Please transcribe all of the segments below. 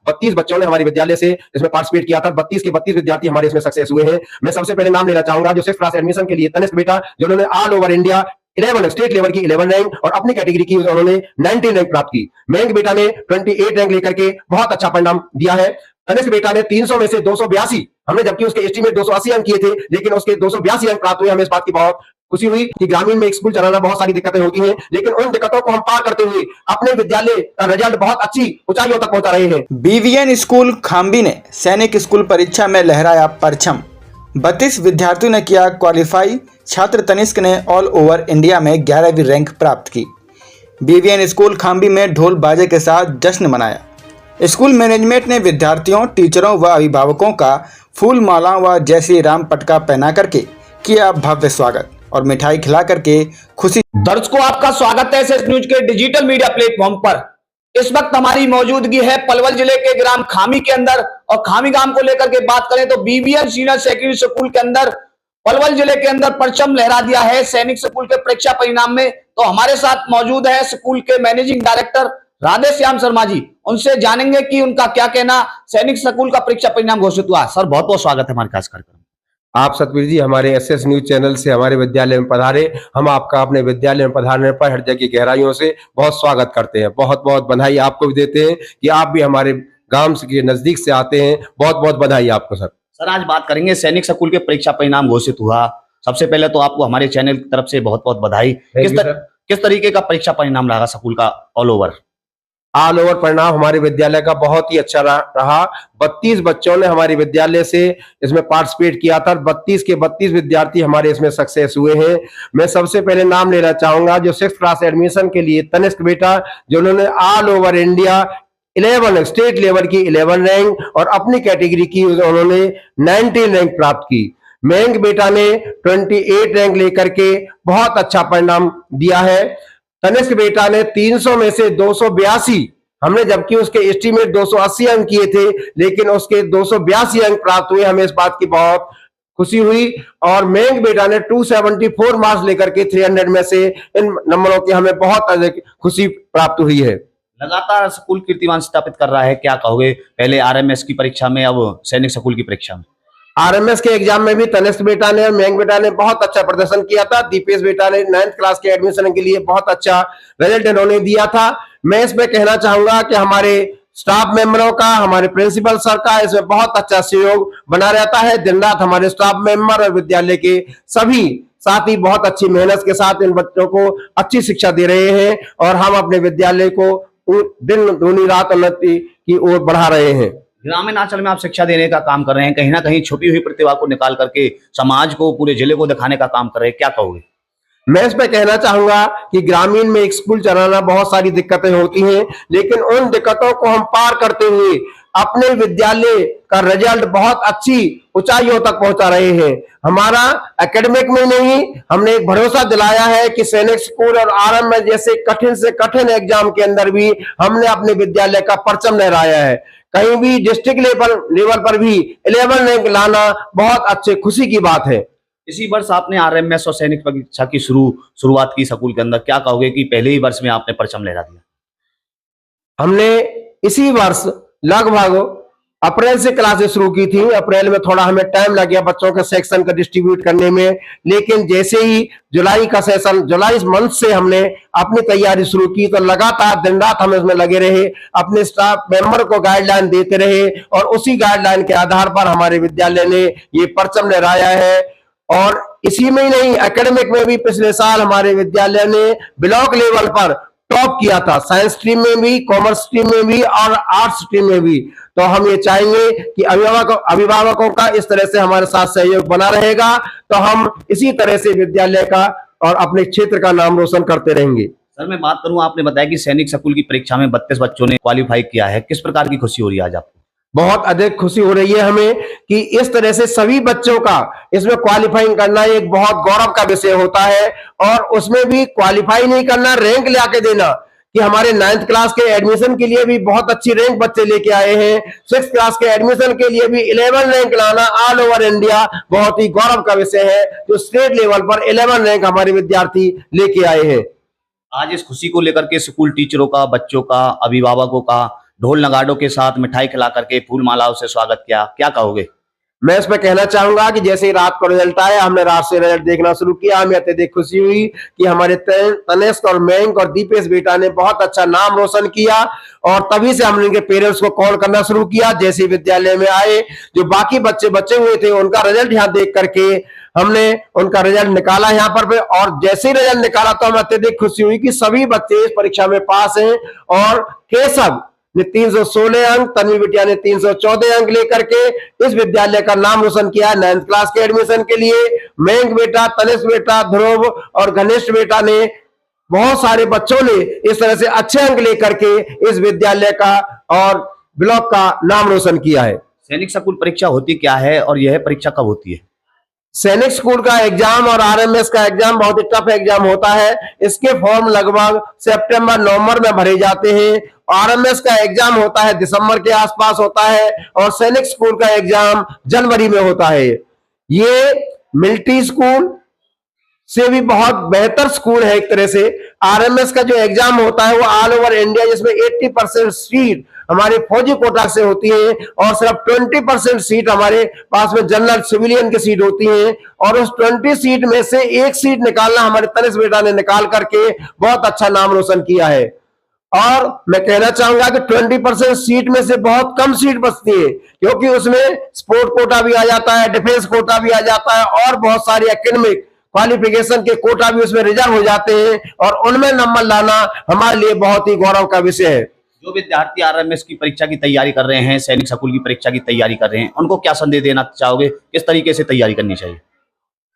32 बच्चों ने हमारे विद्यालय से इसमें पार्टिसिपेट किया था। 32 के 32 विद्यार्थी हमारे इसमें सक्सेस हुए हैं। मैं सबसे पहले नाम लेना चाहूंगा जो 6th क्लास एडमिशन के लिए तनिष्क बेटा, जिन्होंने all over India 11 state level की 11 रैंक और अपनी कैटेगरी की उन्होंने 19 रैंक प्राप्त की। मयंक बेटा ने 28 रैंक लेकर के बहुत अच्छा परिणाम दिया है। तनिष्क बेटा ने 300 में से 282, हमने जबकि उसके एस्टीमेट 280 अंक किए थे, लेकिन उसके 282 अंक प्राप्त हुए। हमें इस बात की बहुत खुशी हुई कि ग्रामीण में एक स्कूल चलाना बहुत सारी दिक्कतें होती हैं, लेकिन उन दिक्कतों को हम पार करते हुए अपने विद्यालय का रिजल्ट बहुत अच्छी ऊंचाइयों तक पहुंचा रहे हैं। बीवीएन स्कूल खाम्बी ने सैनिक स्कूल परीक्षा में लहराया परचम। 32 विद्यार्थियों ने किया क्वालिफाई। छात्र तनिष्क ने ऑल ओवर इंडिया में 11वीं रैंक प्राप्त की। बीवीएन स्कूल खाम्बी में ढोल बाजे के साथ जश्न मनाया। स्कूल मैनेजमेंट ने विद्यार्थियों, टीचरों व अभिभावकों का फूल माला व जय श्री राम पटका पहना करके किया भव्य स्वागत और मिठाई खिला करके खुशी। दर्शकों, आपका स्वागत है एसएस न्यूज के डिजिटल मीडिया प्लेटफॉर्म पर। इस वक्त हमारी मौजूदगी है पलवल जिले के ग्राम खामी के अंदर, और खामी गांव को लेकर के बात करें तो बीवीएन सीनियर सेकेंडरी स्कूल के अंदर पलवल जिले के अंदर परचम लहरा दिया है सैनिक स्कूल के परीक्षा परिणाम में। तो हमारे साथ मौजूद है स्कूल के मैनेजिंग डायरेक्टर राधे श्याम शर्मा जी। उनसे जानेंगे कि उनका क्या कहना सैनिक स्कूल का परीक्षा परिणाम घोषित हुआ। सर, बहुत बहुत स्वागत है हमारे खास कार्यक्रम। आप सतवीर जी हमारे एसएस न्यूज चैनल से हमारे विद्यालय में पधारे। हम आपका अपने विद्यालय में पधारने पर हृदय की गहराइयों से बहुत स्वागत करते हैं। बहुत बहुत बधाई आपको भी देते हैं कि आप भी हमारे गांव के नजदीक से आते हैं। बहुत बहुत बधाई आपको सर। सर, आज बात करेंगे सैनिक स्कूल के परीक्षा परिणाम घोषित हुआ। सबसे पहले तो आपको हमारे चैनल की तरफ से बहुत बहुत बधाई। किस तरीके का परीक्षा परिणाम रहा स्कूल का ऑल ओवर परिणाम हमारे विद्यालय का बहुत ही अच्छा रहा। 32 बच्चों ने हमारे विद्यालय से इसमें पार्टिसिपेट किया था। 32 के 32 विद्यार्थी हमारे इसमें सक्सेस हुए हैं। मैं सबसे पहले नाम लेना चाहूंगा जो 6th क्लास एडमिशन के लिए तनिष्क बेटा, जिन्होंने all over India 11 state level की 11 रैंक और अपनी कैटेगरी की उन्होंने 19 रैंक प्राप्त की। मयंक बेटा ने 28 रैंक लेकर के बहुत अच्छा परिणाम दिया है। तनिष्क बेटा ने 300 में से 282, हमने जबकि उसके एस्टीमेट 280 अंक किए थे, लेकिन उसके 282 अंक प्राप्त हुए। हमें इस बात की बहुत खुशी हुई। और मयंक बेटा ने 274 मार्क्स लेकर के 300 में से, इन नंबरों की हमें बहुत अधिक खुशी प्राप्त हुई है। लगातार स्कूल कीर्तिमान स्थापित कर रहा है, क्या कहोगे? पहले आरएमएस की परीक्षा में, अब सैनिक स्कूल की परीक्षा में। आरएमएस के एग्जाम में भी तनिष्क बेटा ने और मयंक बेटा ने बहुत अच्छा प्रदर्शन किया था। दीपेश बेटा ने 9th क्लास के एडमिशन के लिए बहुत अच्छा रिजल्ट इन्होंने दिया था। मैं इसमें कहना चाहूंगा कि हमारे स्टाफ मेंबरों का, हमारे प्रिंसिपल सर का इसमें बहुत अच्छा सहयोग बना रहता है। दिन रात हमारे स्टाफ मेंबर और विद्यालय के सभी साथी बहुत अच्छी मेहनत के साथ इन बच्चों को अच्छी शिक्षा दे रहे हैं, और हम अपने विद्यालय को दिन दूनी रात उन्नति की ओर बढ़ा रहे हैं। ग्रामीण अंचल में आप शिक्षा देने का काम कर रहे हैं, कहीं ना कहीं छुपी हुई प्रतिभा को निकाल करके समाज को, पूरे जिले को दिखाने का काम कर रहे हैं, क्या कहोगे? मैं इस पे कहना चाहूंगा कि ग्रामीण में एक स्कूल चलाना बहुत सारी दिक्कतें होती हैं, लेकिन उन दिक्कतों को हम पार करते हुए अपने विद्यालय का रिजल्ट बहुत अच्छी ऊंचाइयों तक पहुंचा रहे हैं। हमारा एकेडमिक में नहीं, हमने एक भरोसा दिलाया है कि सैनिक स्कूल और आरएमएस जैसे कठिन से कठिन एग्जाम के अंदर भी हमने अपने विद्यालय का परचम लहराया है। कहीं भी डिस्ट्रिक्ट लेवल पर भी 11 रैंक लाना बहुत अच्छे खुशी की बात है। इसी वर्ष आपने आरएमएस और सैनिक परीक्षा की शुरुआत की स्कूल के अंदर, क्या कहोगे कि पहले ही वर्ष में आपने परचम लहरा दिया? हमने इसी वर्ष लगभग अप्रैल से क्लासेस शुरू की थी। अप्रैल में थोड़ा हमें टाइम लग गया बच्चों के सेक्शन का डिस्ट्रीब्यूट करने में, लेकिन जैसे ही जुलाई का सेशन, जुलाई मंथ से हमने अपनी तैयारी शुरू की, तो लगातार दिन रात हम इसमें लगे रहे, अपने स्टाफ मेंबर को गाइडलाइन देते रहे, और उसी गाइडलाइन के आधार पर हमारे विद्यालय ने ये परचम लहराया है। और इसी में ही नहीं, एकेडमिक में भी पिछले साल हमारे विद्यालय ने ब्लॉक लेवल पर टॉप किया था, साइंस स्ट्रीम में भी, कॉमर्स स्ट्रीम में भी और आर्ट्स स्ट्रीम में भी। तो हम ये चाहेंगे कि अभिभावकों का इस तरह से हमारे साथ सहयोग बना रहेगा, तो हम इसी तरह से विद्यालय का और अपने क्षेत्र का नाम रोशन करते रहेंगे। सर, मैं बात करूं, आपने बताया कि सैनिक स्कूल की परीक्षा में 32 बच्चों ने क्वालिफाई किया है, किस प्रकार की खुशी हो रही है आज आपको? बहुत अधिक खुशी हो रही है हमें कि इस तरह से सभी बच्चों का इसमें क्वालिफाइंग करना एक बहुत गौरव का विषय होता है, और उसमें भी क्वालिफाई नहीं करना, रैंक लाके देना, कि हमारे 9th क्लास के एडमिशन के लिए भी बहुत अच्छी रैंक बच्चे लेके आए हैं। 6th क्लास के एडमिशन के लिए भी 11 रैंक लाना ऑल ओवर इंडिया बहुत ही गौरव का विषय है, जो स्टेट लेवल पर 11 रैंक हमारे विद्यार्थी लेके आए हैं। आज इस खुशी को लेकर के स्कूल टीचरों का, बच्चों का, अभिभावकों का, ढोल नगाड़ों के साथ मिठाई खिला करके फूल मालाओं से स्वागत किया, क्या कहोगे? मैं इसमें कहना चाहूंगा कि जैसे ही रात को रिजल्ट आया, हमने रात से रिजल्ट देखना शुरू किया। हमें अत्यधिक खुशी हुई कि हमारे तनिष्क और मयंक और दीपेश बेटा ने बहुत अच्छा नाम रोशन किया, और तभी से हमने इनके पेरेंट्स को कॉल करना शुरू किया। जैसे विद्यालय में आए, जो बाकी बच्चे बचे हुए थे उनका रिजल्ट यहाँ देख करके हमने उनका रिजल्ट निकाला यहाँ पर, और जैसे ही रिजल्ट निकाला तो हमें अत्यधिक खुशी हुई कि सभी बच्चे इस परीक्षा में पास हैं। और केशव ने 316 अंक, तन्वी बिटिया ने 314 अंक लेकर के इस विद्यालय का नाम रोशन किया है 9th क्लास के एडमिशन के लिए। मयंक बेटा, तनिष्क बेटा, ध्रुव और घनिष्ठ बेटा ने, बहुत सारे बच्चों ने इस तरह से अच्छे अंक लेकर के इस विद्यालय का और ब्लॉक का नाम रोशन किया है। सैनिक स्कूल परीक्षा होती क्या है और यह परीक्षा कब होती है? सैनिक स्कूल का एग्जाम और आरएमएस का एग्जाम बहुत ही टफ एग्जाम होता है। इसके फॉर्म लगभग सितंबर नवंबर में भरे जाते हैं। आरएमएस का एग्जाम होता है दिसंबर के आसपास होता है, और सैनिक स्कूल का एग्जाम जनवरी में होता है। ये मिलिट्री स्कूल से भी बहुत बेहतर स्कूल है एक तरह से। आरएमएस का जो एग्जाम होता है वो ऑल ओवर इंडिया, जिसमें 80% सीट हमारे फौजी कोटा से होती है, और सिर्फ 20% सीट हमारे पास में जनरल सिविलियन की सीट होती है। और उस 20 सीट में से एक सीट निकालना हमारे तनिष्क बेटा ने निकाल करके बहुत अच्छा नाम रोशन किया है। और मैं कहना चाहूंगा कि 20% सीट में से बहुत कम सीट बचती है, क्योंकि उसमें स्पोर्ट कोटा भी आ जाता है, डिफेंस कोटा भी आ जाता है, और बहुत सारी एकेडमिक क्वालिफिकेशन के कोटा भी उसमें रिजर्व हो जाते हैं, और उनमें नंबर लाना हमारे लिए बहुत ही गौरव का विषय है। जो विद्यार्थी आरएमएस की परीक्षा की तैयारी कर रहे हैं, सैनिक स्कूल की परीक्षा की तैयारी कर रहे हैं, उनको क्या संदेश देना चाहोगे? किस तरीके से तैयारी करनी चाहिए?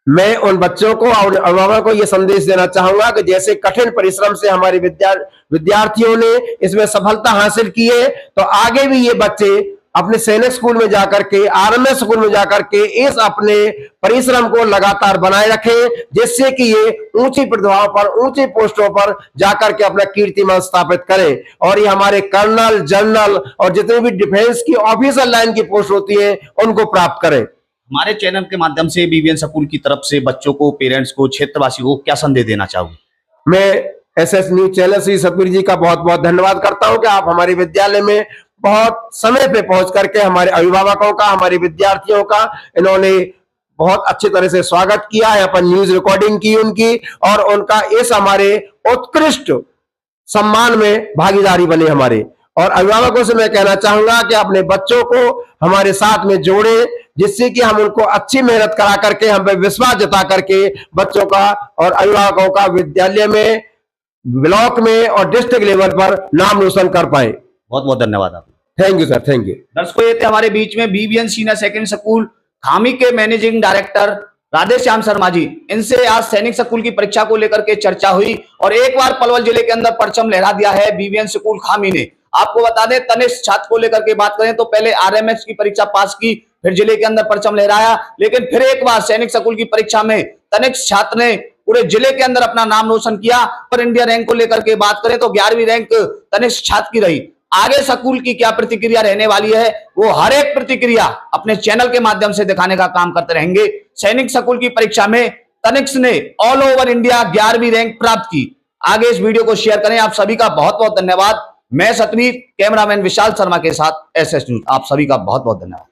मैं उन बच्चों को और अभिभावकों को यह संदेश देना चाहूंगा कि जैसे कठिन परिश्रम से हमारे विद्यार्थियों ने इसमें सफलता हासिल की है, तो आगे भी ये बच्चे अपने सैनिक स्कूल में जाकर के, आरएमएस स्कूल में जाकर के इस अपने परिश्रम को लगातार बनाए रखें, जिससे कि ये ऊंची प्रतिभाओं पर, ऊंची पोस्टों पर जाकर के अपना कीर्तिमान स्थापित करें, और ये हमारे कर्नल, जनरल और जितने भी डिफेंस की ऑफिसर लाइन की पोस्ट होती है उनको प्राप्त करें। हमारे चैनल के माध्यम से बीवीएन स्कूल की तरफ से बच्चों को, पेरेंट्स को, क्षेत्रवासी को क्या संदेश देना चाहोगे? मैं SS news channel Shri Satvir ji का बहुत बहुत धन्यवाद करता हूं कि आप हमारे विद्यालय में बहुत समय पे पहुंच करके हमारे अभिभावकों का, हमारे विद्यार्थियों का इन्होंने बहुत अच्छी तरह से स्वागत किया है। अपन न्यूज रिकॉर्डिंग की उनकी, और उनका इस हमारे उत्कृष्ट सम्मान में भागीदारी बने हमारे। और अभिभावकों से मैं कहना चाहूंगा कि अपने बच्चों को हमारे साथ में जोड़े, जिससे कि हम उनको अच्छी मेहनत करा करके, हम पे विश्वास जता करके बच्चों का और अभिभावकों का विद्यालय में, ब्लॉक में और डिस्ट्रिक्ट लेवल पर नाम रोशन कर पाए। बहुत बहुत धन्यवाद आप। Thank you sir, thank you. दर्शकों, ये थे हमारे बीच में बीवीएन सीनियर सेकेंडरी स्कूल खामी के मैनेजिंग डायरेक्टर राधेश्याम शर्मा जी। इनसे आज सैनिक स्कूल की परीक्षा को लेकर के चर्चा हुई, और एक बार पलवल जिले के अंदर परचम लहरा दिया है बीवीएन स्कूल खामी ने। आपको बता दें, तनिष्क छात्र को लेकर के बात करें तो पहले आरएमएस की परीक्षा पास की, फिर जिले के अंदर परचम लहराया, लेकिन फिर एक बार सैनिक स्कूल की परीक्षा में तनिष्क छात्र ने पूरे जिले के अंदर अपना नाम रोशन किया। पर इंडिया रैंक को लेकर के बात करें तो 11वीं रैंक तनिष्क छात्र की रही। आगे स्कूल की क्या प्रतिक्रिया रहने वाली है, वो हर एक प्रतिक्रिया अपने चैनल के माध्यम से दिखाने का काम करते रहेंगे। सैनिक स्कूल की परीक्षा में तनिष्क ने ऑल ओवर इंडिया 11वीं रैंक प्राप्त की। आगे इस वीडियो को शेयर करें। आप सभी का बहुत बहुत धन्यवाद। मैं सतवीर, कैमरामैन विशाल शर्मा के साथ एसएस न्यूज। आप सभी का बहुत बहुत धन्यवाद।